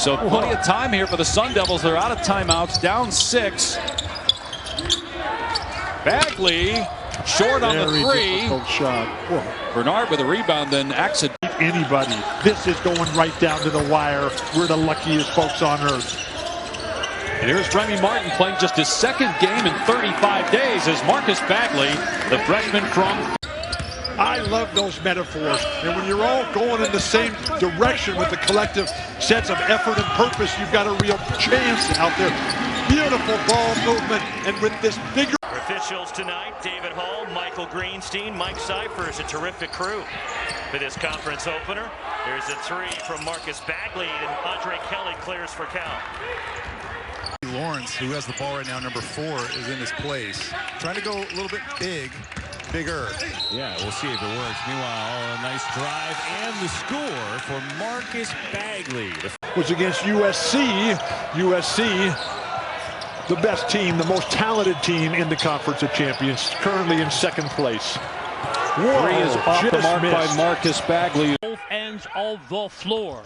So plenty of time here for the Sun Devils. They're out of timeouts, down 6. Bagley short on the 3. Shot. Bernard with a rebound, then accident. Anybody. This is going right down to the wire. We're the luckiest folks on earth. And here's Remy Martin playing just his 2nd game in 35 days as Marcus Bagley, the freshman from... I love those metaphors. And when you're all going in the same direction with a collective sense of effort and purpose, you've got a real chance out there. Beautiful ball movement. And with this bigger... Officials tonight, David Hall, Michael Greenstein, Mike Cyphers, a terrific crew for this conference opener. There's a 3 from Marcus Bagley, and Andre Kelly clears for Cal. Lawrence, who has the ball right now, number 4, is in his place. Trying to go a little bit bigger. Yeah, we'll see if it works. Meanwhile, a nice drive and the score for Marcus Bagley. Was against USC. USC, the best team, the most talented team in the Conference of Champions, currently in 2nd place. Whoa, 3 is off the mark by Marcus Bagley. Both ends of the floor.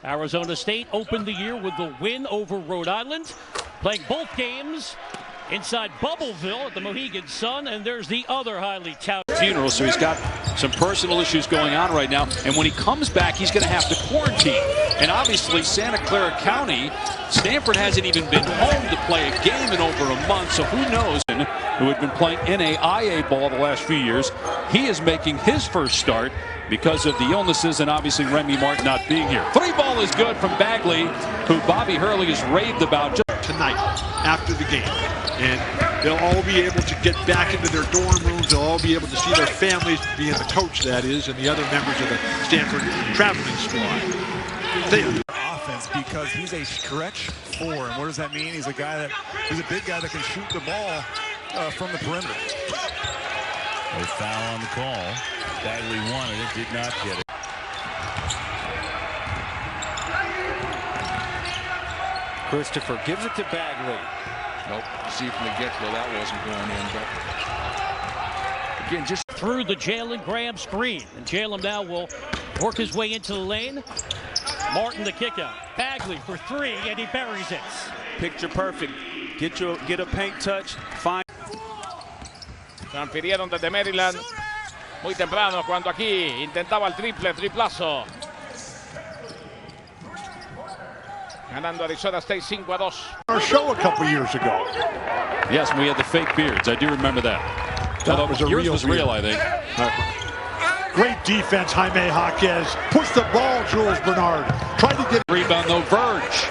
Arizona State opened the year with the win over Rhode Island, playing both games inside Bubbleville at the Mohegan Sun, and there's the other highly touted funeral, so he's got some personal issues going on right now, and when he comes back, he's going to have to quarantine. And obviously, Santa Clara County, Stanford hasn't even been home to play a game in over a month, so who knows? Who had been playing NAIA ball the last few years, he is making his first start because of the illnesses and obviously Remy Martin not being here. 3 ball is good from Bagley, who Bobby Hurley has raved about tonight after the game. And they'll all be able to get back into their dorm rooms. They'll all be able to see their families, being the coach, that is, and the other members of the Stanford traveling squad. Offense, because he's a stretch 4. And what does that mean? He's a big guy that can shoot the ball from the perimeter. No foul on the call. Bagley wanted it, did not get it. Christopher gives it to Bagley. Nope. See from the get-go that wasn't going in, but again, just through the Jalen Graham screen, and Jalen now will work his way into the lane. Martin the kick out. Bagley for 3, and he buries it. picture perfect. Get a paint touch. Fine. Transfirieron desde Maryland muy temprano cuando aquí intentaba el triplazo. Ganando Arizona State 5-2. Our show a couple years ago. Yes, we had the fake beards. I do remember that. That was a yours was real, I think. Great defense, Jaime Jaquez. Push the ball, Jules Bernard. Try to get rebound though, Verge.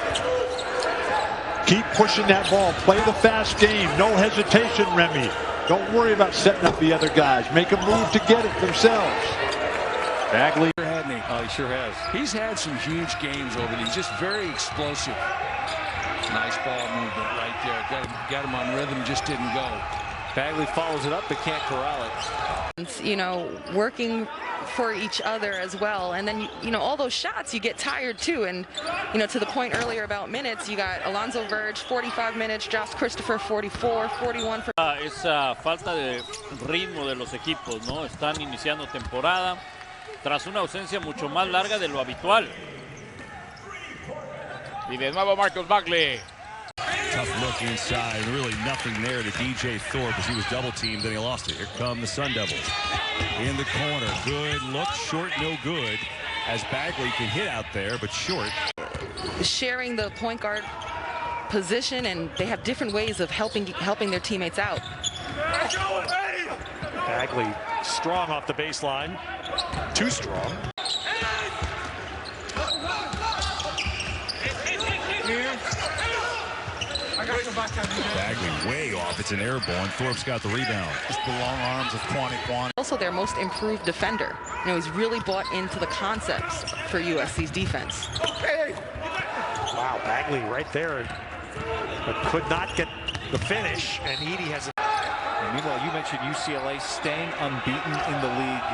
Keep pushing that ball. Play the fast game. No hesitation, Remy. Don't worry about setting up the other guys. Make a move to get it themselves. Bagley. Oh, he sure has. He's had some huge games over there. He's just very explosive. Nice ball movement right there. Got him on rhythm, just didn't go. Bagley follows it up, but can't corral it. You know, working for each other as well. And then, you know, all those shots, you get tired too. And, you know, to the point earlier about minutes, you got Alonzo Verge, 45 minutes, Josh Christopher, 44, 41. Esa falta de ritmo de los equipos, ¿no? Están iniciando temporada tras una ausencia mucho más larga de lo habitual. Y de nuevo Marcus Bagley. Tough look inside. Really nothing there to DJ Thorpe as he was double teamed, then he lost it. Here come the Sun Devils. In the corner. Good look. Short, no good. As Bagley can hit out there, but short. Sharing the point guard position, and they have different ways of helping their teammates out. Bagley strong off the baseline. Too strong. Bagley way off. It's an airborne. Thorpe's got the rebound. Just the long arms of Quan. Also their most improved defender. You know, he's really bought into the concepts for USC's defense. Wow, Bagley right there, but could not get the finish, and Edey has a... And meanwhile, you mentioned UCLA staying unbeaten in the league.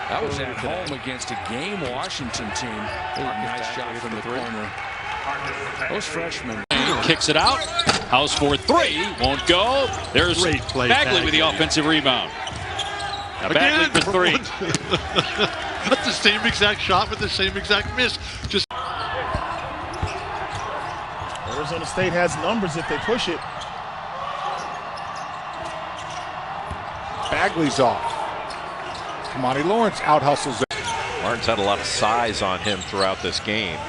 That was at home against a game Washington team. Nice shot from the corner. Those freshmen. Kicks it out. House for three. Won't go. There's Bagley with the offensive rebound. Now Bagley for three. Not the same exact shot with the same exact miss. Just Arizona State has numbers if they push it. Bagley's off. Kamani Lawrence out hustles it. Lawrence had a lot of size on him throughout this game.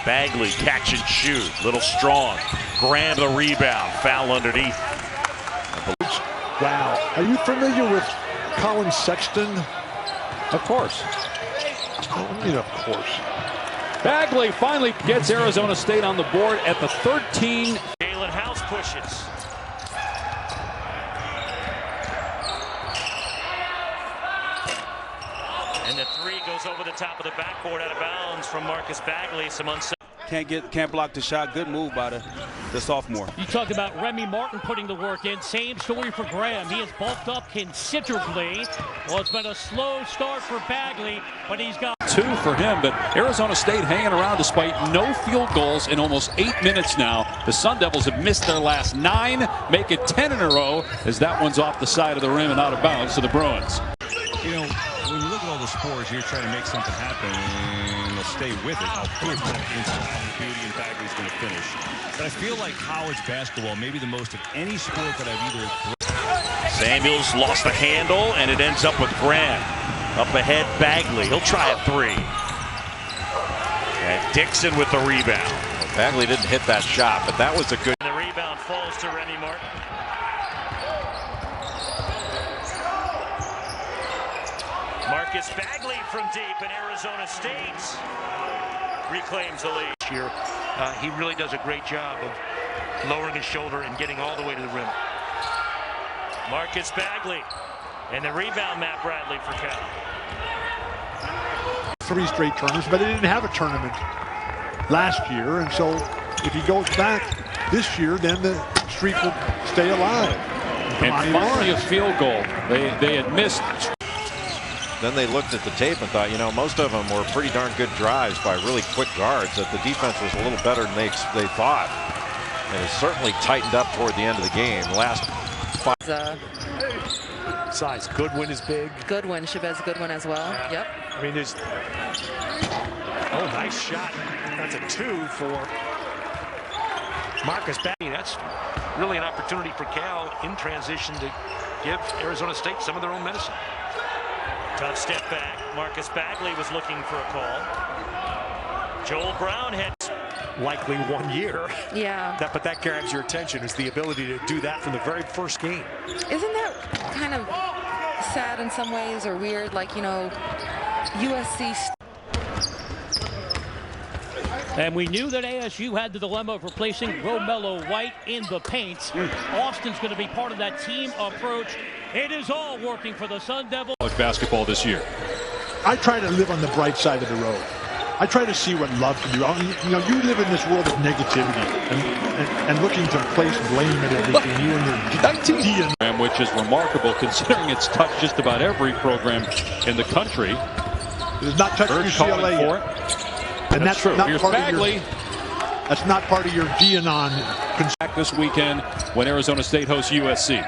Bagley catch and shoot. Little strong. Graham the rebound. Foul underneath. Wow. Are you familiar with Colin Sexton? Of course. I mean, of course. Bagley finally gets Arizona State on the board at the 13. Jalen House pushes. And the three goes over the top of the backboard out of bounds from Marcus Bagley. Some Can't block the shot. Good move by the sophomore. You talk about Remy Martin putting the work in. Same story for Graham. He has bulked up considerably. Well, it's been a slow start for Bagley, but he's got 2 for him. But Arizona State hanging around despite no field goals in almost 8 minutes now. The Sun Devils have missed their last 9, make it 10 in a row as that one's off the side of the rim and out of bounds to the Bruins. You know, when you look at all the sports, you're trying to make something happen, and they'll stay with it. I'll prove that Beauty and Bagley's going to finish. But I feel like college basketball, maybe the most of any sport that I've either. Samuels lost the handle, and it ends up with Graham. Up ahead, Bagley. He'll try a three. And Dixon with the rebound. Well, Bagley didn't hit that shot, but that was a good. The rebound falls to Remy Martin. Marcus Bagley from deep, and Arizona State reclaims the lead. Here, he really does a great job of lowering his shoulder and getting all the way to the rim. Marcus Bagley, and the rebound, Matt Bradley for Cal. 3 straight tournaments, but they didn't have a tournament last year, and so if he goes back this year, then the streak will stay alive. And finally a field goal. They had missed. Then they looked at the tape and thought, you know, most of them were pretty darn good drives by really quick guards, that the defense was a little better than they thought. And it certainly tightened up toward the end of the game. Last 5. Size. Goodwin is big. Goodwin, Shabazz Goodwin as well. Yeah. Yep. I mean, there's. Oh, nice shot. That's a 2 for Marcus Bagley. That's really an opportunity for Cal in transition to give Arizona State some of their own medicine. Tough step back. Marcus Bagley was looking for a call. Joel Brown had likely 1 year. Yeah. But that grabs your attention, is the ability to do that from the very first game. Isn't that kind of sad in some ways, or weird? Like, you know, USC. And we knew that ASU had the dilemma of replacing Romello White in the paint. Austin's going to be part of that team approach. It is all working for the Sun Devils. College basketball this year. I try to live on the bright side of the road. I try to see what love can do. You know, you live in this world of negativity and looking to place blame at everything. You and your DNA. Which is remarkable considering it's touched just about every program in the country. It has not touched UCLA yet. And that's true. Here's Bagley. That's not part of your Dianon. Back this weekend when Arizona State hosts USC.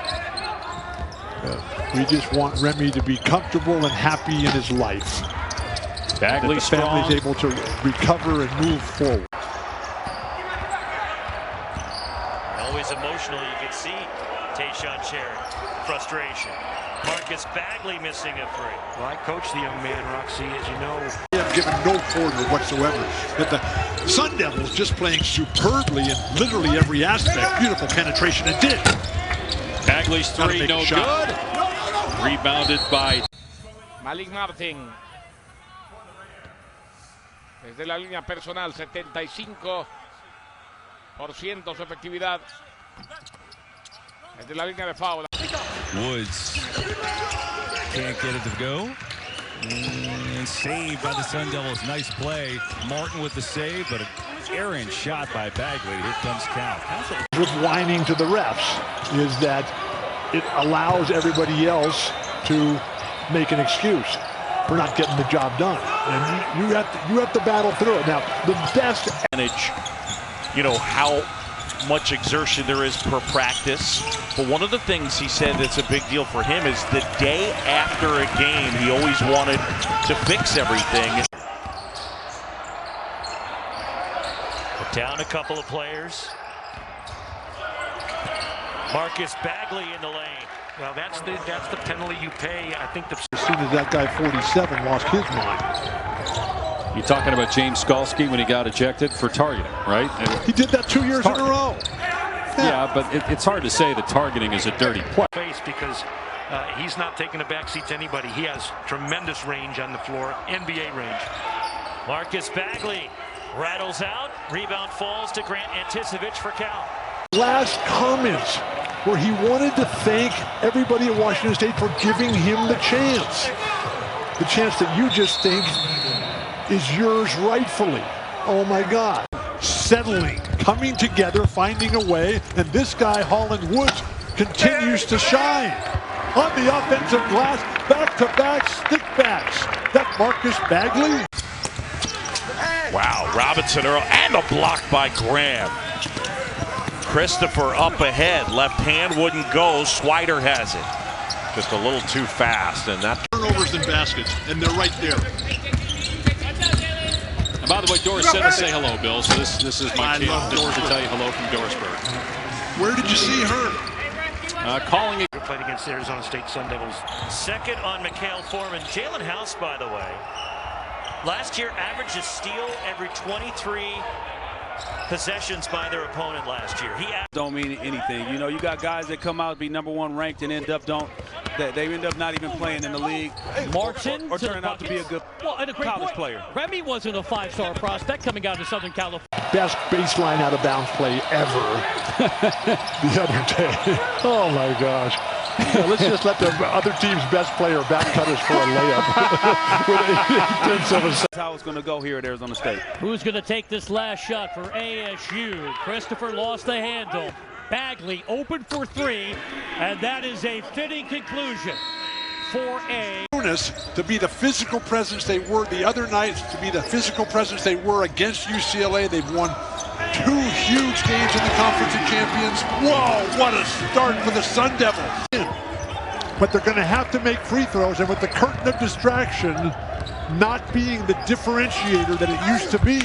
We just want Remy to be comfortable and happy in his life. Bagley that the family's able to recover and move forward. always emotional. You can see Tayshaun Cherry, frustration. Marcus Bagley missing a three. Well, I coached the young man, Roxy, as you know. They have given no quarter whatsoever. But the Sun Devils just playing superbly in literally every aspect. Beautiful penetration. It did. Bagley's three, no good. Rebounded by Malik Martin. Desde la línea personal, 75% su efectividad. Desde la línea de foul. Woods can't get it to go. And saved by the Sun Devils. Nice play. Martin with the save, but an errant shot by Bagley. Here comes Cal. With whining to the refs is that it allows everybody else to make an excuse for not getting the job done. And you have to battle through it. Now, the best manage, you know, how much exertion there is per practice. But one of the things he said that's a big deal for him is the day after a game, he always wanted to fix everything. Down a couple of players. Marcus Bagley in the lane. Well, that's the penalty you pay. I think as soon as that guy 47 lost his mind. You're talking about James Skalski when he got ejected for targeting, right? He did that 2 years in a row. Yeah, but it's hard to say that targeting is a dirty play. Because he's not taking a backseat to anybody. He has tremendous range on the floor, NBA range. Marcus Bagley rattles out. Rebound falls to Grant Anticevich for Cal. Last comments where he wanted to thank everybody at Washington State for giving him the chance. The chance that you just think is yours rightfully. Oh my God. Settling, coming together, finding a way, and this guy, Holland Woods, continues to shine. On the offensive glass, back-to-back stickbacks. That Marcus Bagley. Wow, Robinson Earl, and a block by Graham. Christopher up ahead, left hand wouldn't go, Swider has it. Just a little too fast, and that turnovers and baskets, and they're right there. And by the way, Doris said to say hello, Bill, so this is my chance to tell you hello from Dorisburg. Where did you see her? Calling it. Played against the Arizona State Sun Devils. Second on Mikhail Foreman. Jalen House, by the way, last year averaged a steal every 23 possessions by their opponent last year. Don't mean anything. You know, you got guys that come out be #1 ranked and end up not even playing in the league. Martin or turning out to be a good college player. Remy wasn't a 5-star prospect coming out of Southern California. Best baseline out of bounds play ever the other day. Oh my gosh. Yeah, let's just let the other team's best player back cut us for a layup. That's how it's going to go here at Arizona State. Who's going to take this last shot for ASU? Christopher lost the handle. Bagley open for three, and that is a fitting conclusion for a to be the physical presence they were the other night, to be the physical presence they were against UCLA. They've won 2 huge games in the Conference of Champions. Whoa, what a start for the Sun Devils. But they're going to have to make free throws, and with the curtain of distraction not being the differentiator that it used to be,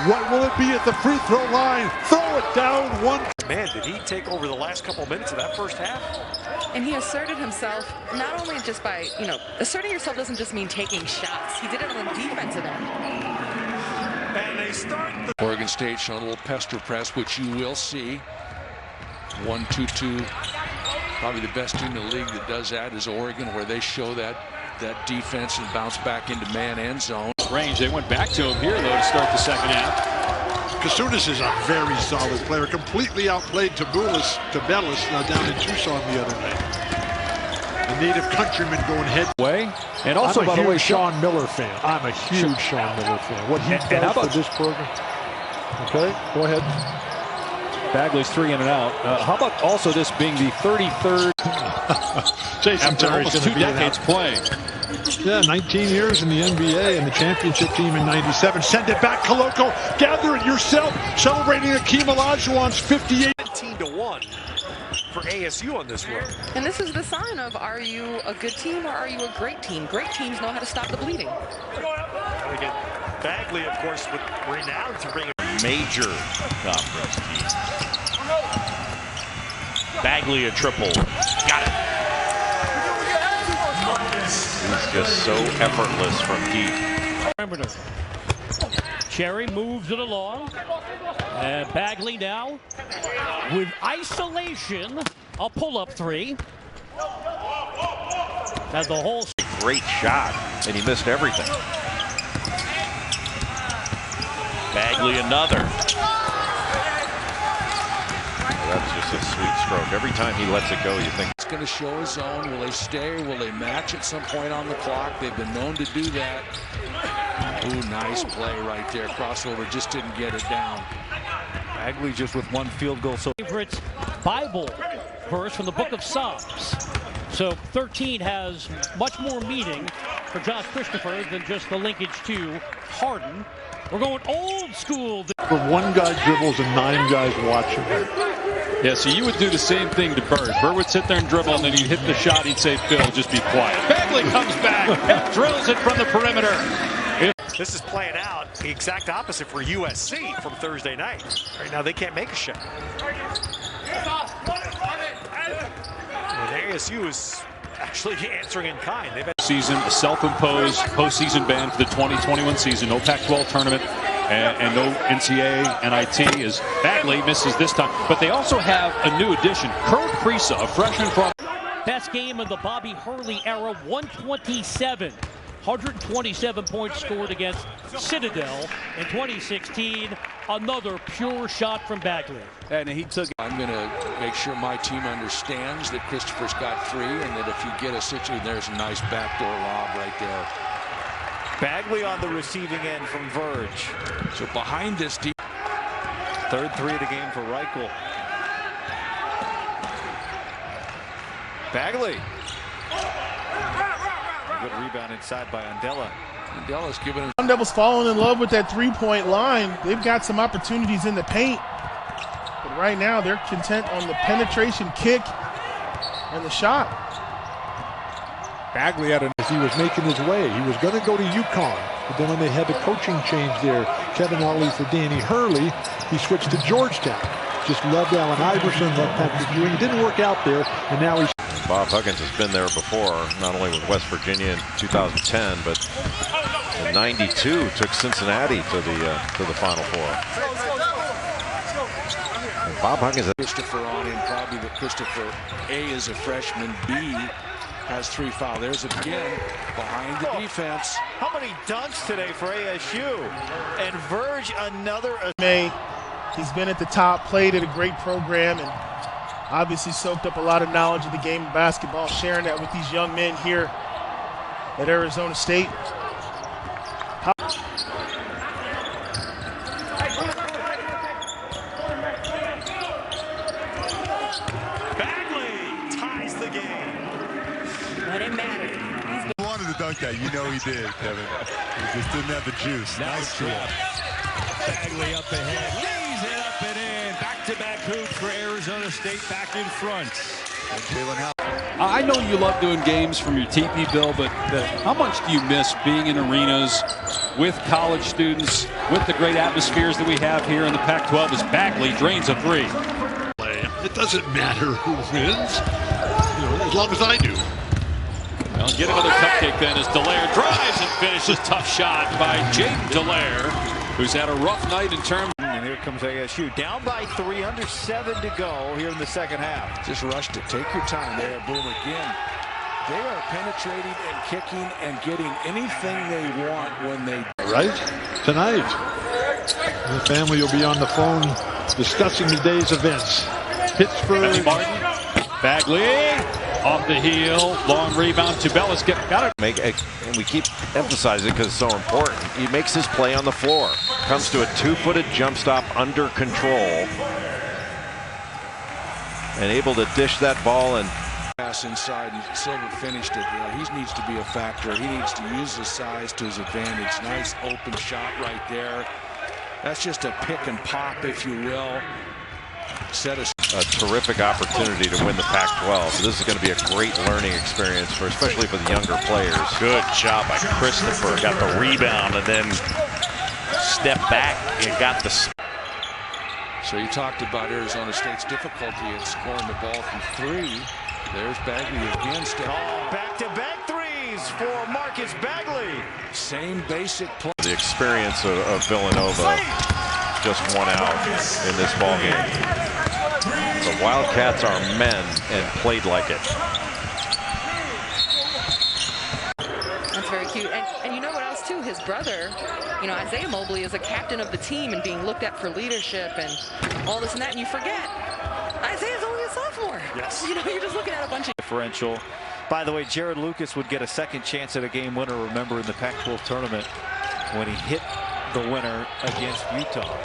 what will it be at the free throw line? Throw it down one. Man, did he take over the last couple minutes of that first half? And he asserted himself not only just by, asserting yourself doesn't just mean taking shots. He did it on the defensive end. And they start Oregon State showing a little pester press, which you will see. 1-2-2. Probably the best team in the league that does that is Oregon, where they show that defense and bounce back into man and zone. Range. They went back to him here, though, to start the second half. Kasunas is a very solid player. Completely outplayed Tabulis down in Tucson the other night. A native countryman going head way. And also, I'm a huge Sean Miller fan. I'm a huge Sean Miller fan. What he does for this program. Okay, go ahead. Bagley's 3 in and out. How about also this being the 33rd Jason after almost 2 decades playing? Yeah, 19 years in the NBA and the championship team in '97. Send it back, Koloko. Gather it yourself. Celebrating Akeem Olajuwon's 58. 17-1 for ASU on this one. And this is the sign of, are you a good team or are you a great team? Great teams know how to stop the bleeding. Again, Bagley, of course, with renowned to bring a major conference team. Bagley a triple. Got it. He's just so effortless from deep. Perimeter. Cherry moves it along. And Bagley now with isolation. A pull-up 3. That's the whole. Great shot, and he missed everything. Bagley another. That's just a sweet stroke. Every time he lets it go, you think it's going to show his zone. Will they stay? Will they match at some point on the clock? They've been known to do that. Ooh, nice play right there. Crossover, just didn't get it down. Bagley just with 1 field goal. So favorite Bible verse from the book of Psalms. So 13 has much more meaning for Josh Christopher than just the linkage to Harden. We're going old school. Where 1 guy dribbles and 9 guys watching. Yeah, so you would do the same thing to Bird. Bird would sit there and dribble, and then he'd hit the shot. He'd say, Phil, just be quiet. Bagley comes back and drills it from the perimeter. This is playing out the exact opposite for USC from Thursday night. Right now, they can't make a shot. And ASU is actually answering in kind. They've had season, a self-imposed postseason ban for the 2021 season. No Pac-12 tournament and no NCAA NIT as Bagley misses this time. But they also have a new addition, Kurt Priesa, a freshman from. Best game of the Bobby Hurley era, 127. 127 points scored against Citadel in 2016. Another pure shot from Bagley. And he took it. I'm going to make sure my team understands that Christopher's got 3 and that if you get a situation, there's a nice backdoor lob right there. Bagley on the receiving end from Verge. So behind this deep. Third 3 of the game for Reichel. Bagley. Good rebound inside by Undella. Undella's giving him. Sun Devils falling in love with that three-point line. They've got some opportunities in the paint. But right now, they're content on the penetration kick and the shot. Bagley had as he was making his way. He was going to go to UConn. But then when they had the coaching change there, Kevin Ollie for Danny Hurley, he switched to Georgetown. Just loved Allen Iverson, loved Patrick Ewing. It didn't work out there, and now he's. Bob Huggins has been there before, not only with West Virginia in 2010, but in '92 took Cincinnati to the Final Four. And Bob Huggins. Christopher on him, probably that Christopher A is a freshman, B has 3 fouls. There's it again behind the defense. How many dunks today for ASU? And Verge another. He's been at the top, played at a great program, and obviously soaked up a lot of knowledge of the game of basketball, sharing that with these young men here at Arizona State. Bagley ties the game. But it mattered. He wanted to dunk that. You know he did, Kevin. He just didn't have the juice. Nice trap. Bagley up ahead, lays it up and in. Back-to-back hoops for Arizona State back in front. I know you love doing games from your teepee, Bill, but how much do you miss being in arenas with college students, with the great atmospheres that we have here in the Pac-12 as Bagley drains a 3? It doesn't matter who wins, as long as I do. Well, get another cupcake then as Dallaire drives and finishes. Tough shot by Jaden Dallaire, who's had a rough night in terms. And here comes ASU, down by 3, under 7 to go here in the second half. Just rushed it. Take your time there, Boom, again. They are penetrating and kicking and getting anything they want when they. Right? Tonight, the family will be on the phone discussing the day's events. Pittsburgh. Bagley off the heel, long rebound to Bellis. Got it. And we keep emphasizing it because it's so important. He makes his play on the floor. Comes to a 2-footed jump stop under control. And able to dish that ball and pass inside, and Silver finished it. He needs to be a factor. He needs to use his size to his advantage. Nice open shot right there. That's just a pick and pop, if you will. Set a terrific opportunity to win the Pac-12. So this is going to be a great learning experience especially for the younger players. Good job by Christopher. Got the rebound and then stepped back and got the. So you talked about Arizona State's difficulty in scoring the ball from 3. There's Bagley again. Back-to-back threes for Marcus Bagley. Same basic play. The experience of Villanova just won out in this ball game. The Wildcats are men and played like it. That's very cute. And you know what else, too? His brother, Isaiah Mobley is a captain of the team and being looked at for leadership and all this and that. And you forget, Isaiah's only a sophomore. Yes. You're just looking at a bunch of differential. By the way, Jared Lucas would get a second chance at a game winner, remember, in the Pac-12 tournament when he hit the winner against Utah.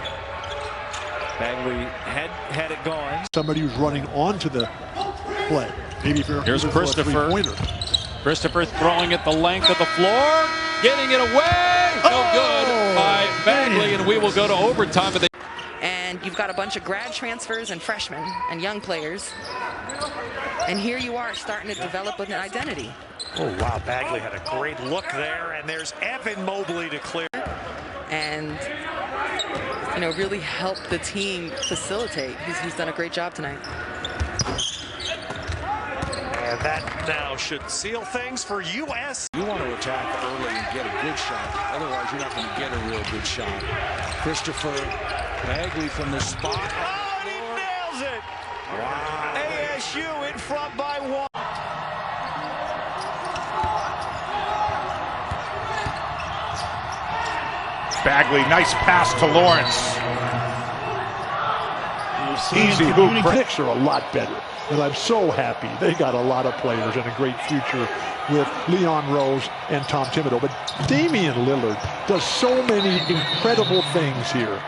Bagley had it going. Somebody who's running onto the play. Maybe here's Christopher. Christopher throwing it the length of the floor, getting it away. No good by Bagley, and we will go to overtime. But and you've got a bunch of grad transfers and freshmen and young players. And here you are starting to develop an identity. Oh, wow. Bagley had a great look there, and there's Evan Mobley to clear. and really help the team facilitate. He's done a great job tonight. And that now should seal things for U.S. You want to attack early and get a good shot. Otherwise, you're not going to get a real good shot. Christopher Bagley from the spot. Oh, and he nails it! Wow. ASU in front by 1. Bagley, nice pass to Lawrence. Easy hoop. Knicks are a lot better. And I'm so happy they got a lot of players and a great future with Leon Rose and Tom Thibodeau. But Damian Lillard does so many incredible things here.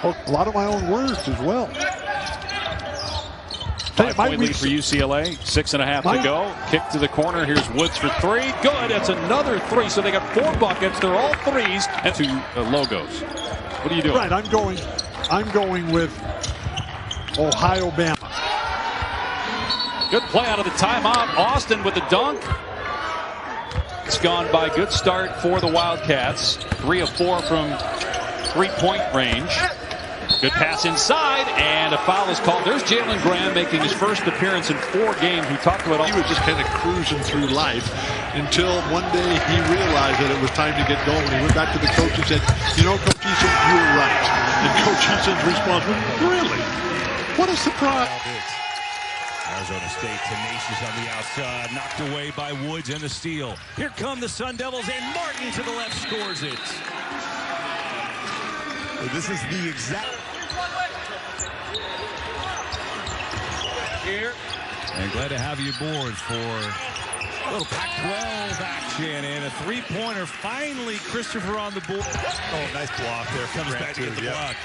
A lot of my own words as well. 5-point lead for UCLA. 6.5 to go. Kick to the corner. Here's Woods for 3. Good. That's another 3. So they got 4 buckets. They're all 3s and 2 logos. What are you doing? Right. I'm going with Ohio Bama. Good play out of the timeout. Austin with the dunk. It's gone by. Good start for the Wildcats. 3 of 4 from 3-point range. Good pass inside, and a foul is called. There's Jalen Graham making his first appearance in 4 games. We talked about he was just kind of cruising through life until one day he realized that it was time to get going. He went back to the coach and said, Coach Eason, you were right. And Coach Eason's response was, really? What a surprise. Arizona State tenacious on the outside, knocked away by Woods and the steal. Here come the Sun Devils, and Martin to the left scores it. This is the exact... Here. And glad to have you aboard for a little Pac-12 action, and a 3-pointer. Finally, Christopher on the board. Oh, nice block there. Comes back to the block.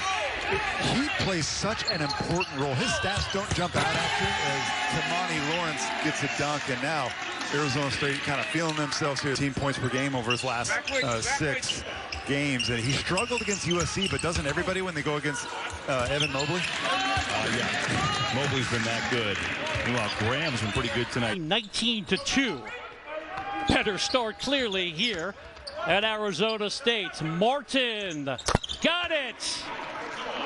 He plays such an important role. His stats don't jump out after as Kamani Lawrence gets a dunk, and now Arizona State kind of feeling themselves here. 18 points per game over his last 6 games, and he struggled against USC, but doesn't everybody when they go against Evan Mobley? Yeah, Mobley's been that good. Meanwhile, Graham's been pretty good tonight. 19-2. Better start clearly here at Arizona State. Martin got it.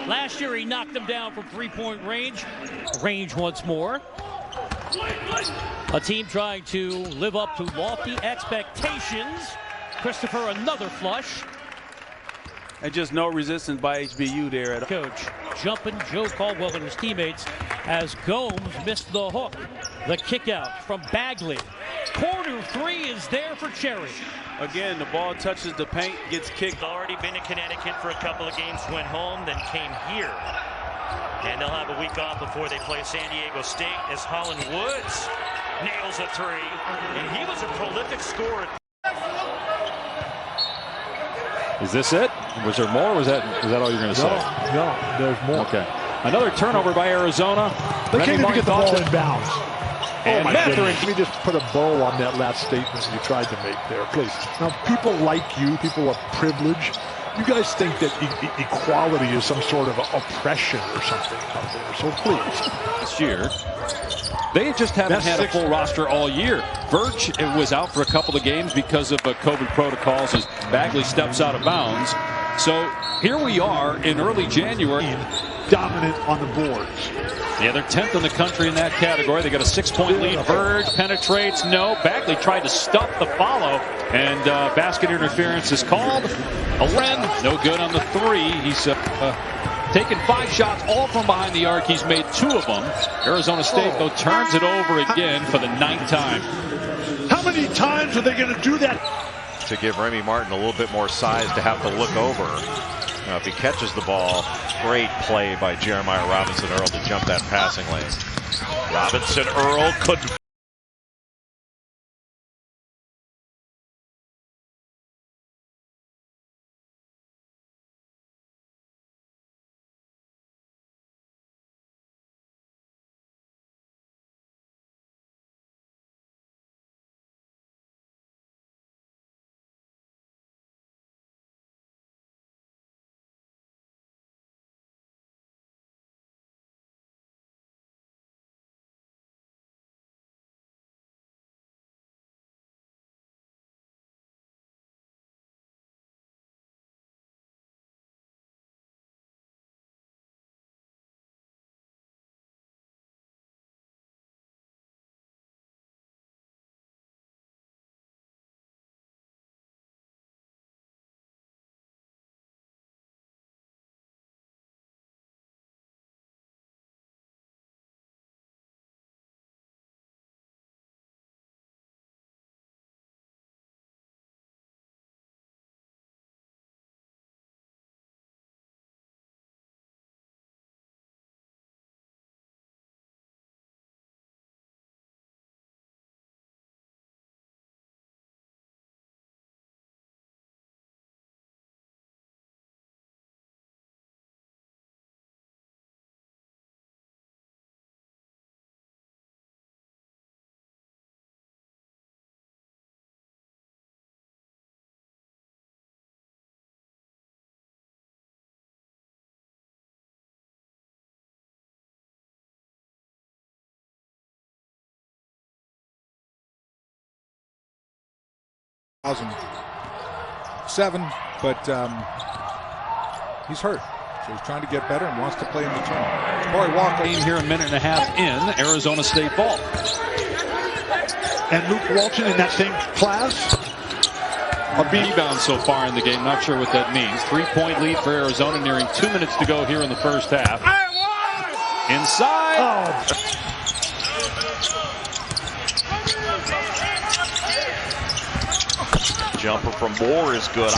Last year he knocked them down from 3-point range. Range once more. A team trying to live up to lofty expectations. Christopher, another flush. And just no resistance by HBU there. Coach jumping Joe Caldwell and his teammates as Gomes missed the hook. The kick out from Bagley. Corner 3 is there for Cherry. Again, the ball touches the paint, gets kicked. Already been in Connecticut for a couple of games, went home, then came here. And they'll have a week off before they play San Diego State as Holland Woods nails a 3. And he was a prolific scorer. Is this it? Was there more? Or is that all you're going to say? No, there's more. Okay. Another turnover by Arizona. They can't even get the ball in bounds. And Let me just put a bow on that last statement you tried to make there, please. Now, people like you, people of privilege, you guys think that equality is some sort of oppression or something out there. So please. This year, they just haven't had a full roster all year. Verge was out for a couple of games because of COVID protocols as Bagley steps out of bounds. So here we are in early January. Dominant on the boards. Yeah, they're 10th in the country in that category. They got a 6-point lead. Verge penetrates. No. Bagley tried to stuff the follow, and basket interference is called. A no good on the 3. He's taken 5 shots, all from behind the arc. He's made 2 of them. Arizona State, though, turns it over again for the 9th time. How many times are they going to do that? To give Remy Martin a little bit more size to have to look over. Now, if he catches the ball, great play by Jeremiah Robinson Earl to jump that passing lane. Robinson Earl couldn't 2007, but he's hurt. So he's trying to get better and wants to play in the tournament. Corey Walker in here a minute and a half in Arizona State ball. And Luke Walton in that same class. A rebound so far in the game. Not sure what that means. 3-point lead for Arizona, nearing 2 minutes to go here in the first half. Inside. Oh. Jumper from Moore is good.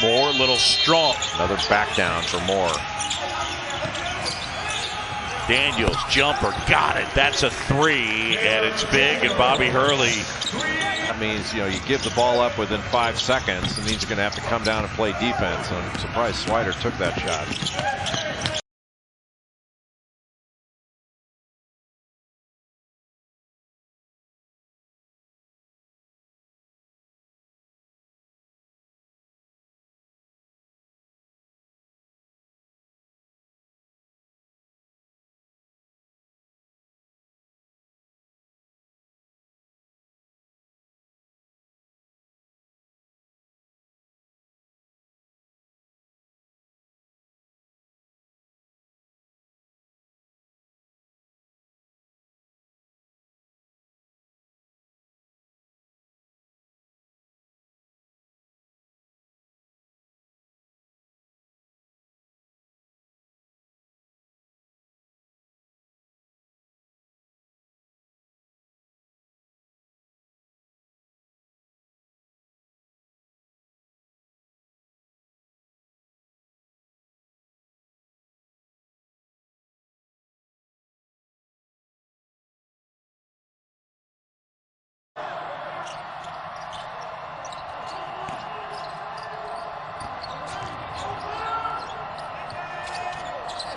Moore, little strong. Another back down for Moore. Daniels, jumper, got it. That's a three, and it's big, and Bobby Hurley. That means, you give the ball up within 5 seconds. It means you're going to have to come down and play defense. I'm surprised Swider took that shot.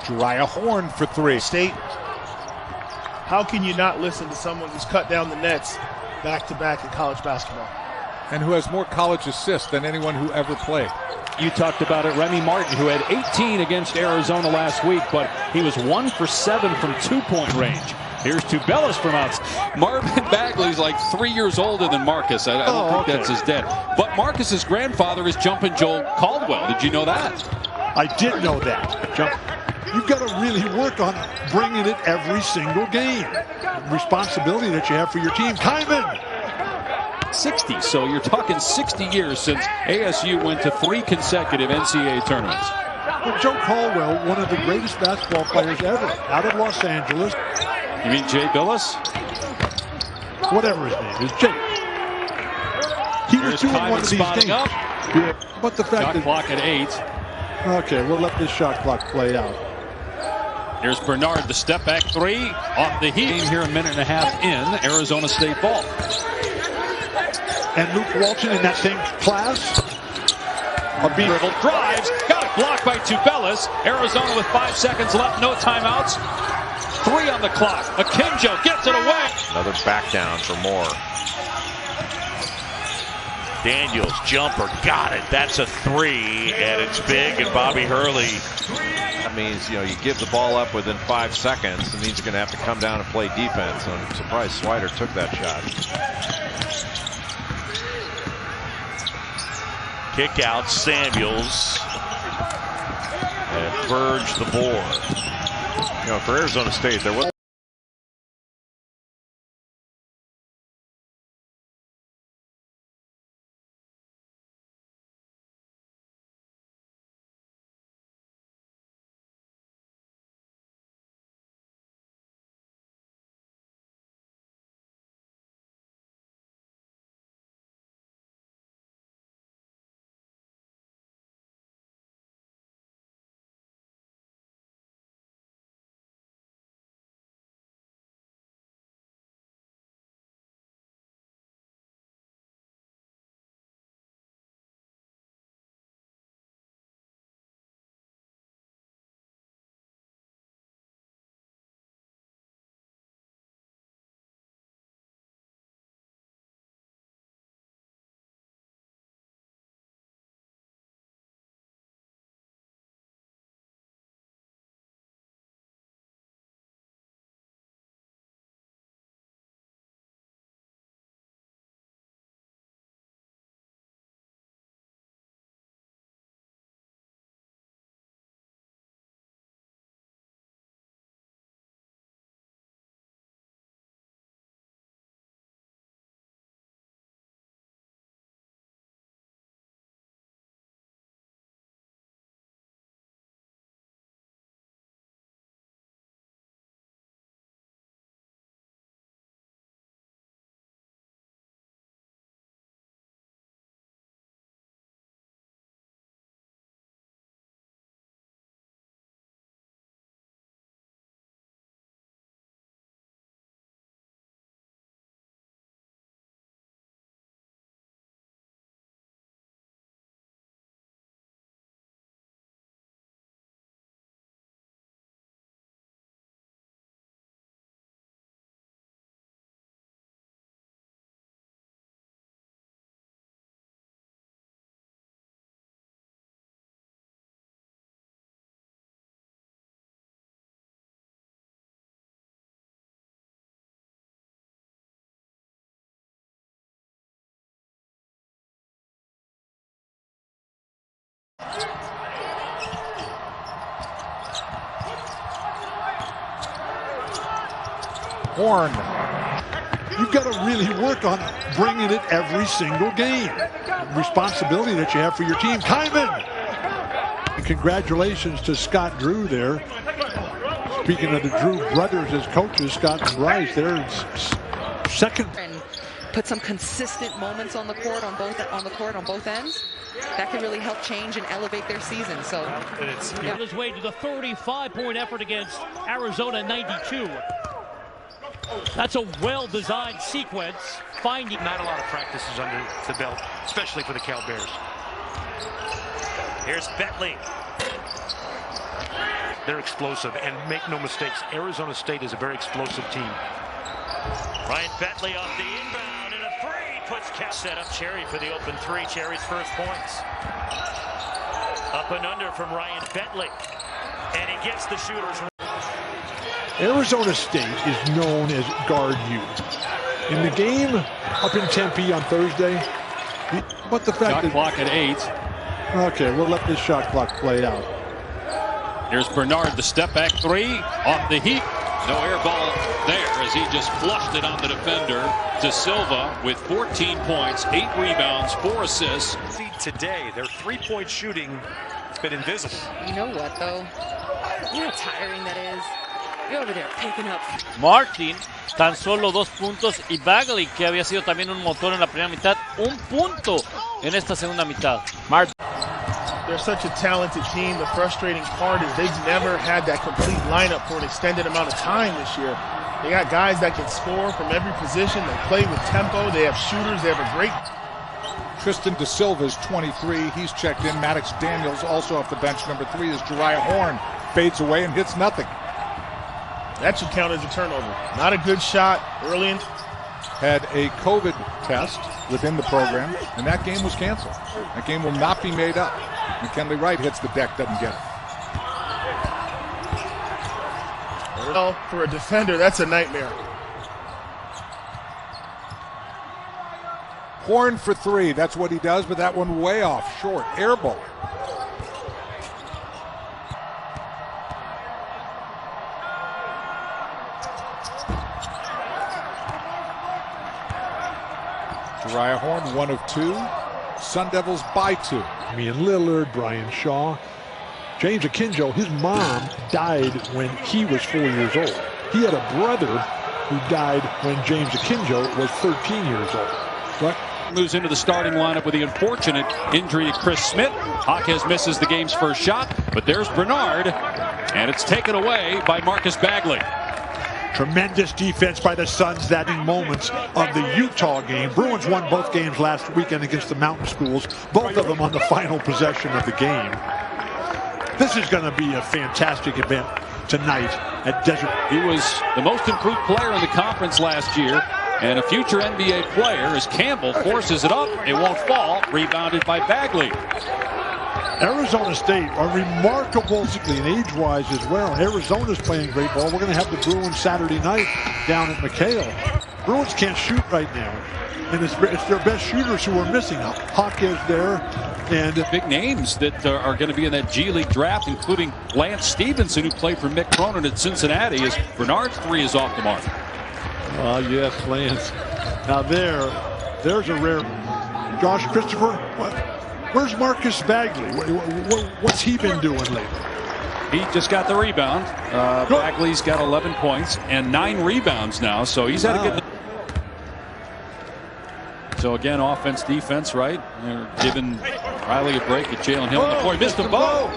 Jariah Horn for three. State, how can you not listen to someone who's cut down the nets back-to-back in college basketball? And who has more college assists than anyone who ever played. You talked about it, Remy Martin, who had 18 against Arizona last week, but he was 1 for 7 from 2-point range. Here's Tubelis from outside. Marvin Bagley's like 3 years older than Marcus. I don't think that's his dad. But Marcus's grandfather is Jumpin' Joe Caldwell. Did you know that? I did know that. You've got to really work on bringing it every single game. Responsibility that you have for your team. Kyman! 60, so you're talking 60 years since ASU went to 3 consecutive NCAA tournaments. Well, Joe Caldwell, one of the greatest basketball players ever, out of Los Angeles. You mean Jay Billis? Whatever his name is, Jay. He was doing one of these games. Up. Yeah, but the fact Shot clock at 8. Okay, we'll let this shot clock play out. Here's Bernard, the step back 3 off the heat. Here a minute and a half in Arizona State ball. And Luke Walton in that same class. Dribble, drives, got it blocked by Tubelis. Arizona with 5 seconds left, no timeouts. 3 on the clock. Akinjo gets it away. Another back down for Moore. Daniels, jumper, got it. That's a three, and it's big, and Bobby Hurley. That means, you give the ball up within 5 seconds. It means you're going to have to come down and play defense. I'm surprised Swider took that shot. Kick out, Samuels. And Burge the board. For Arizona State, there was Horn. You've got to really work on bringing it every single game. Responsibility that you have for your team. Timon! And congratulations to Scott Drew there. Speaking of the Drew brothers as coaches, Scott and Bryce, they're second. And put some consistent moments on the court on both ends. That could really help change and elevate their season. So on his way to the 35-point effort against Arizona 92. That's a well-designed sequence. Finding not a lot of practices under the belt, especially for the Cal Bears. Here's Bagley. They're explosive, and make no mistakes, Arizona State is a very explosive team. Ryan Bagley off the inbound, and a three puts Cal. Set up Cherry for the open three. Cherry's first points. Up and under from Ryan Bagley, and he gets the shooters. Arizona State is known as guard you. In the game up in Tempe on Thursday, but the fact shot clock at 8. Okay, we'll let this shot clock play out. Here's Bernard, the step back three off the heat. No air ball there as he just flushed it on the defender. De Silva with 14 points, 8 rebounds, 4 assists. Today, their three-point shooting has been invisible. You know what, though? You know how tiring that is. You're over there picking up. Martin, tan solo 2 puntos, y Bagley, que había sido también un motor en la primera mitad, 1 punto en esta segunda mitad. Martin. They're such a talented team. The frustrating part is they've never had that complete lineup for an extended amount of time this year. They got guys that can score from every position. They play with tempo. They have shooters. They have a great... Tristan De Silva's 23. He's checked in. Maddox Daniels also off the bench. Number 3 is Jariah Horn. Fades away and hits nothing. That should count as a turnover. Not a good shot early in. Had a COVID test within the program, and that game was canceled. That game will not be made up. McKinley Wright hits the deck, doesn't get it. Well, for a defender, that's a nightmare. Horn for 3. That's what he does, but that one way off, short, air ball. Jariah Horn, 1 of 2. Sun Devils by 2. Ian Lillard, Brian Shaw. James Akinjo, his mom died when he was 4 years old. He had a brother who died when James Akinjo was 13 years old. What? Moves into the starting lineup with the unfortunate injury to Chris Smith. Jaquez misses the game's first shot, but there's Bernard, and it's taken away by Marcus Bagley. Tremendous defense by the Suns that in moments of the Utah game. Bruins won both games last weekend against the Mountain Schools, both of them on the final possession of the game. This is going to be a fantastic event tonight at Desert. He was the most improved player in the conference last year, and a future NBA player as Campbell forces it up. It won't fall. Rebounded by Bagley. Arizona State are remarkable and age-wise as well. Arizona's playing great ball. We're going to have the Bruins Saturday night down at McHale. Bruins can't shoot right now, and it's their best shooters who are missing. Jaquez there, and big names that are going to be in that G League draft, including Lance Stevenson, who played for Mick Cronin at Cincinnati. As Bernard's 3 is off the mark. Yes, Lance. Now there's a rare. Josh Christopher. Where's Marcus Bagley? What's he been doing lately? He just got the rebound. Bagley's got 11 points and 9 rebounds now, so he's had a good. So again, offense, defense, right? They're giving Riley a break at Jalen Hill on the floor. He missed a bow.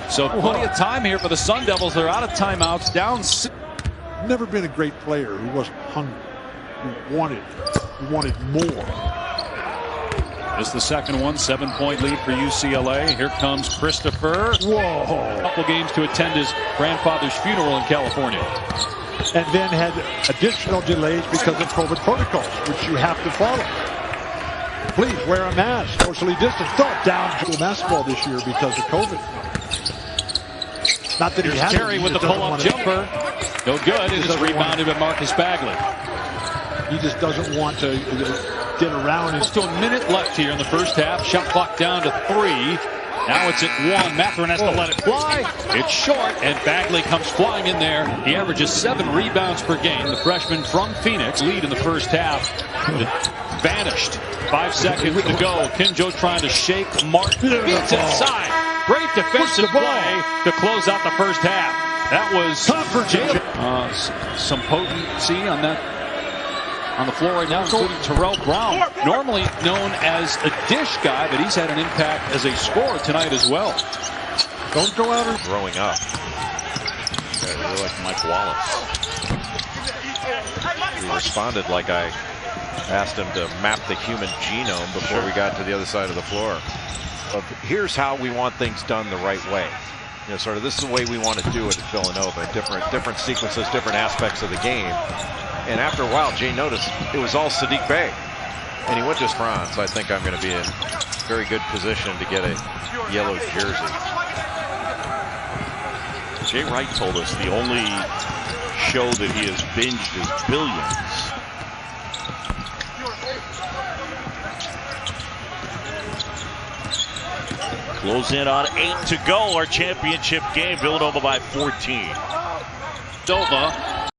So plenty of time here for the Sun Devils. They're out of timeouts, down 6. Never been a great player who wasn't hungry, who wanted more. This is the second one, 7-point lead for UCLA. Here comes Christopher. Whoa. A couple games to attend his grandfather's funeral in California. And then had additional delays because of COVID protocols, which you have to follow. Please wear a mask, socially distance. Thought down to basketball this year because of COVID. Not that he has Terry with the pull-up jumper. No good. It is rebounded by Marcus Bagley. He just doesn't want to get around. Close to a minute left here in the first half. Shot clock down to 3. Now it's at 1. Matherin has to let it fly. It's short, and Bagley comes flying in there. He averages 7 rebounds per game. The freshman from Phoenix lead in the first half. Vanished. 5 seconds to go. Kinjo trying to shake Martin. Beats inside. Great defensive play to close out the first half. That was tough for Jalen. Some potency on the floor right now, including Terrell Brown, normally known as a dish guy, but he's had an impact as a scorer tonight as well. Don't go out and growing up. You're like Mike Wallace. He responded like I asked him to map the human genome before we got to the other side of the floor. But here's how we want things done the right way. You know, sort of this is the way we want to do it at Villanova. Different sequences, different aspects of the game. And after a while, Jay noticed it was all Sadiq Bey. And he went to France. I think I'm going to be in very good position to get a yellow jersey. Jay Wright told us the only show that he has binged is Billions. Close in on 8 to go. Our championship game. Villanova by 14. Silva.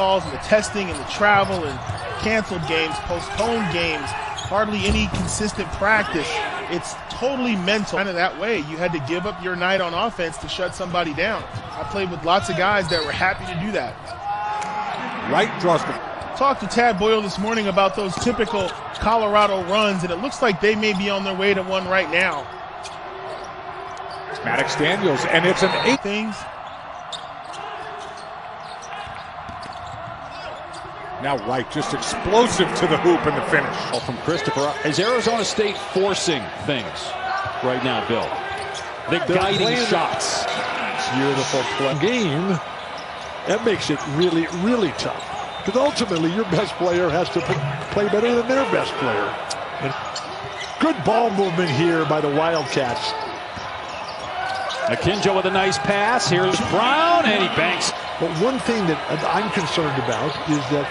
calls and the testing and the travel and canceled games, postponed games, hardly any consistent practice. It's totally mental. Kind of that way. You had to give up your night on offense to shut somebody down. I played with lots of guys that were happy to do that. Right draws the... Talked to Tad Boyle this morning about those typical Colorado runs, and it looks like they may be on their way to one right now. Maddox Daniels, and it's an 8 things. Now Wright just explosive to the hoop in the finish. From Christopher. Is Arizona State forcing things right now, Bill? They're guiding shots. Beautiful play. Game, that makes it really, really tough. Because ultimately, your best player has to play better than their best player. And good ball movement here by the Wildcats. Akinjo with a nice pass. Here's Brown, and he banks. But one thing that I'm concerned about is that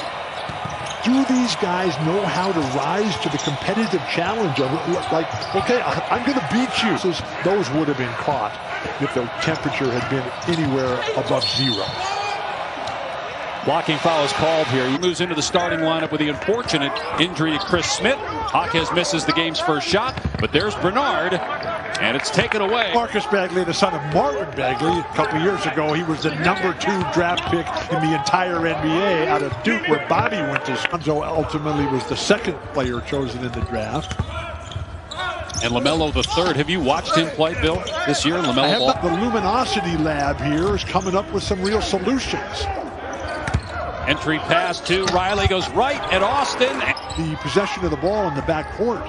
do these guys know how to rise to the competitive challenge of, like, okay, I'm going to beat you? Those would have been caught if the temperature had been anywhere above 0. Blocking foul is called here. He moves into the starting lineup with the unfortunate injury to Chris Smith. Jaquez misses the game's first shot, but there's Bernard, and it's taken away. Marcus Bagley, the son of Marvin Bagley, a couple years ago, he was the #2 draft pick in the entire NBA out of Duke, where Bobby went to. Lonzo ultimately was the second player chosen in the draft. And LaMelo the third. Have you watched him play, Bill, this year? LaMelo Ball. The Luminosity Lab here is coming up with some real solutions. Entry pass to Riley, goes right at Austin. The possession of the ball in the backcourt.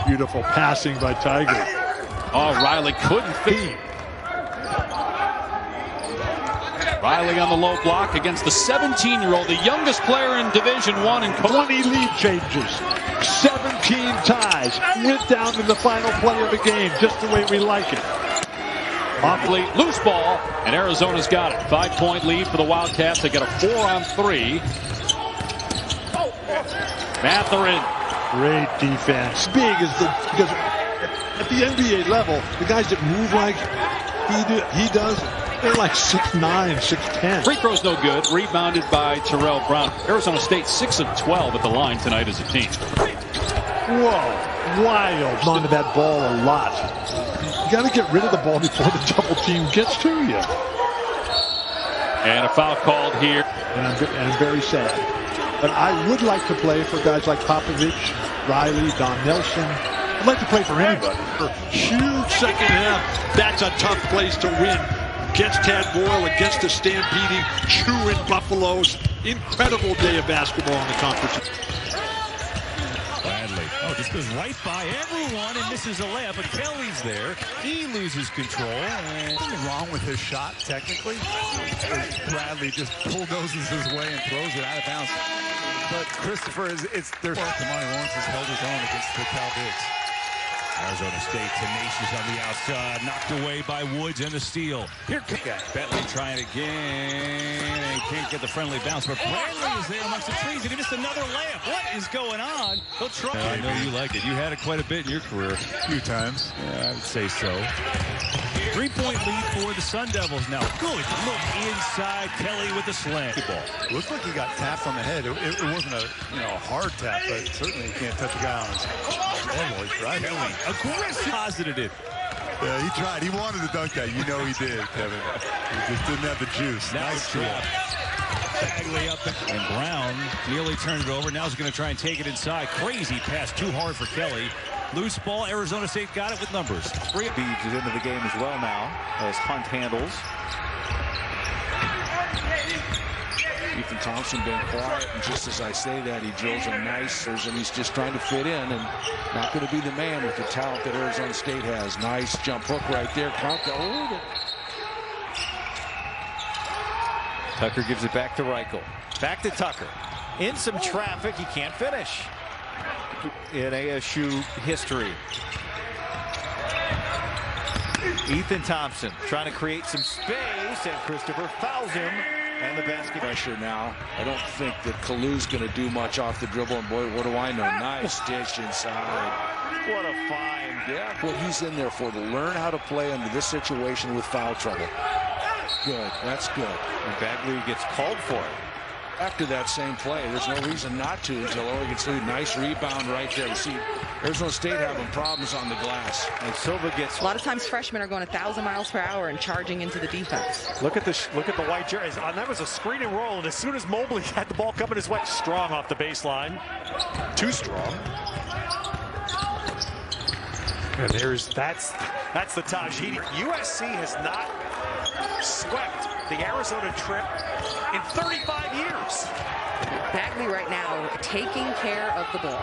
Beautiful passing by Tiger. Oh, Riley couldn't feed. Riley on the low block against the 17-year-old, the youngest player in Division I in 20 lead changes, 17 ties, went down to the final play of the game, just the way we like it. Off-lead, loose ball, and Arizona's got it. 5-point lead for the Wildcats. They got a 4-on-3. Matherin. Great defense. Big is because at the NBA level, the guys that move like he does, they're like 6'9", 6'10". Free throw's no good. Rebounded by Terrell Brown. Arizona State 6 of 12 at the line tonight as a team. Whoa, wild. Onto that ball a lot. You got to get rid of the ball before the double team gets to you. And a foul called here. And I'm very sad. But I would like to play for guys like Popovich, Riley, Don Nelson. I'd like to play for anybody. Huge second half. That's a tough place to win. Against Tad Boyle, against the stampeding, chewing Buffaloes. Incredible day of basketball in the conference. Bradley. Oh, just goes right by everyone and misses a layup, but Kelly's there. He loses control. And nothing wrong with his shot, technically. Bradley just bulldozes his way and throws it out of bounds. But Christopher, there's Kamani Lawrence has held his own against the Cal Bigs. Arizona State tenacious on the outside, knocked away by Woods and the steal. Here comes Bentley trying again and can't get the friendly bounce, but Bradley is there amongst the trees and he missed another layup. What is going on? He'll try. I know you like it. You had it quite a bit in your career. A few times. Yeah, I would say so. 3-point lead for the Sun Devils now. Good look inside. Kelly with the slam. Ball. Looks like he got tapped on the head. It wasn't a hard tap, but certainly you can't touch a guy on his elbows, right? Kelly, aggressive, positive. Yeah, he tried. He wanted to dunk that. You know he did, Kevin. He just didn't have the juice. Nice trap. Bagley up and Brown nearly turned it over. Now he's going to try and take it inside. Crazy pass, too hard for Kelly. Loose ball. Arizona State got it with numbers. Beads is into the game as well now as Hunt handles. Ethan Thompson been quiet, and just as I say that, he drills a nice, and he's just trying to fit in, and not going to be the man with the talent that Arizona State has. Nice jump hook right there. Tucker gives it back to Reichel. Back to Tucker. In some traffic, he can't finish. In ASU history. Ethan Thompson trying to create some space, and Christopher fouls him. And the basket pressure now. I don't think that Kalu's going to do much off the dribble. And boy, what do I know? Nice dish inside. What a find. Yeah, what he's in there for, to learn how to play under this situation with foul trouble. Good. That's good. And Bagley gets called for it. After that same play, there's no reason not to until Oregon State. Nice rebound right there. You see Arizona State having problems on the glass. And Silva gets... A lot of times freshmen are going 1,000 miles per hour and charging into the defense. Look at the white jerseys. And that was a screen and roll, and as soon as Mobley had the ball coming his way, strong off the baseline. Too strong. And that's the Taj. USC has not swept the Arizona trip in 35 years. Bagley right now taking care of the ball.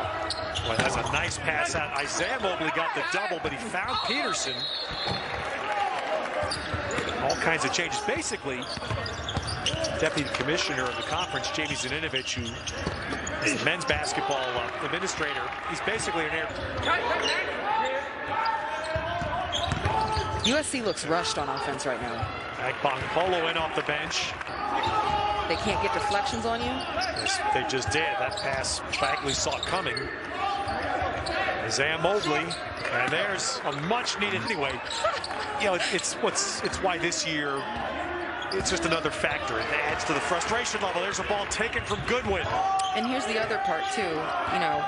Well, that's a nice pass out. Isaiah Mobley got the double, but he found Peterson. All kinds of changes. Basically, Deputy Commissioner of the conference, Jamie Zaninovich, who is the men's basketball administrator, he's basically an air. USC looks rushed on offense right now. Polo in off the bench. They can't get deflections on you? They just did. That pass, Bagley saw it coming. Isaiah Mobley, and there's a much needed anyway. You know, it's why this year it's just another factor. It adds to the frustration level. There's a ball taken from Goodwin. And here's the other part too. You know,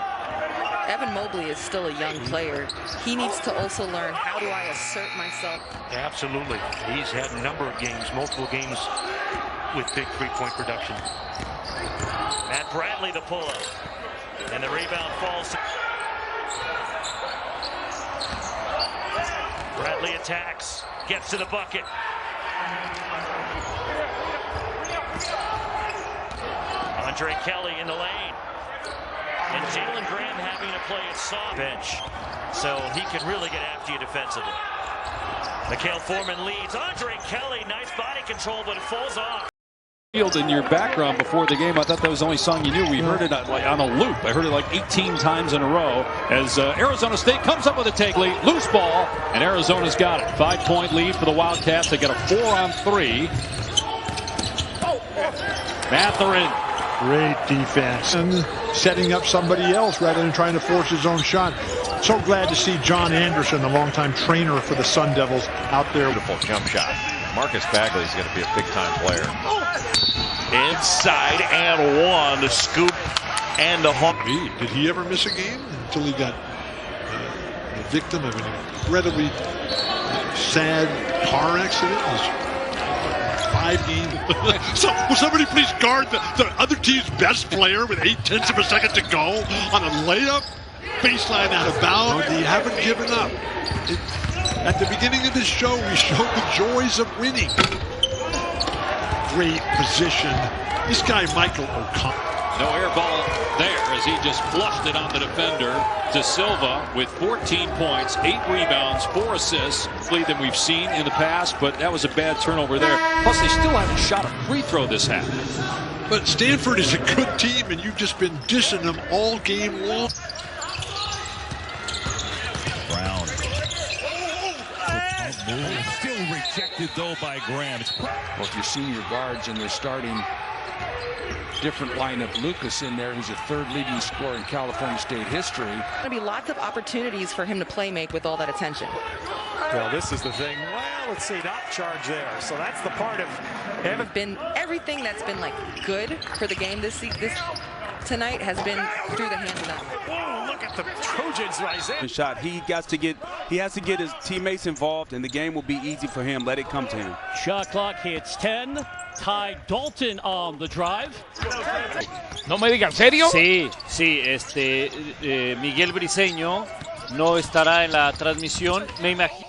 Evan Mobley is still a young player. He needs to also learn, how do I assert myself? Absolutely. He's had a number of games, multiple games with big three-point production. Matt Bradley the pull-up. And the rebound falls to... Bradley attacks, gets to the bucket. Andre Kelly in the lane. And Jalen Graham having to play at soft bench. So he can really get after you defensively. Mikhail Foreman leads. Andre Kelly, nice body control, but it falls off. In your background before the game, I thought that was the only song you knew. We heard it on a loop. I heard it like 18 times in a row as Arizona State comes up with a take lead, loose ball, and Arizona's got it. 5-point lead for the Wildcats. They get a 4-on-3. Matherin. Great defense. And setting up somebody else rather than trying to force his own shot. So glad to see John Anderson, the longtime trainer for the Sun Devils, out there. Beautiful jump shot. Marcus Bagley is going to be a big-time player. Inside and one to scoop and a home. Did he ever miss a game until he got the victim of an incredibly sad car accident? 5 games. Will somebody please guard the other team's best player with 0.8 of a second to go on a layup? Baseline out of bounds. You haven't given up. At the beginning of this show, we showed the joys of winning. Great position. This guy, Michael O'Connor. No air ball there as he just flushed it on the defender to Silva with 14 points, 8 rebounds, 4 assists, than we've seen in the past, but that was a bad turnover there. Plus, they still haven't shot a free throw this half. But Stanford is a good team, and you've just been dissing them all game long. Brown. Still rejected, though, by Graham. Well, if you're senior guards and they're starting different lineup, Lucas in there, who's a 3rd leading scorer in California State history. There's going to be lots of opportunities for him to play make with all that attention. Well, this is the thing. Well, let's see, not charge there. So that's the part of everything that's been like good for the game this tonight has been through the hands of them. Whoa, look at the Trojans, Isaiah. Shot. He has to get his teammates involved, and the game will be easy for him. Let it come to him. Shot clock hits 10. Ty Dalton on the drive. No me digan, ¿serio? Sí, Miguel Briseño no estará en la transmisión. Me imagino.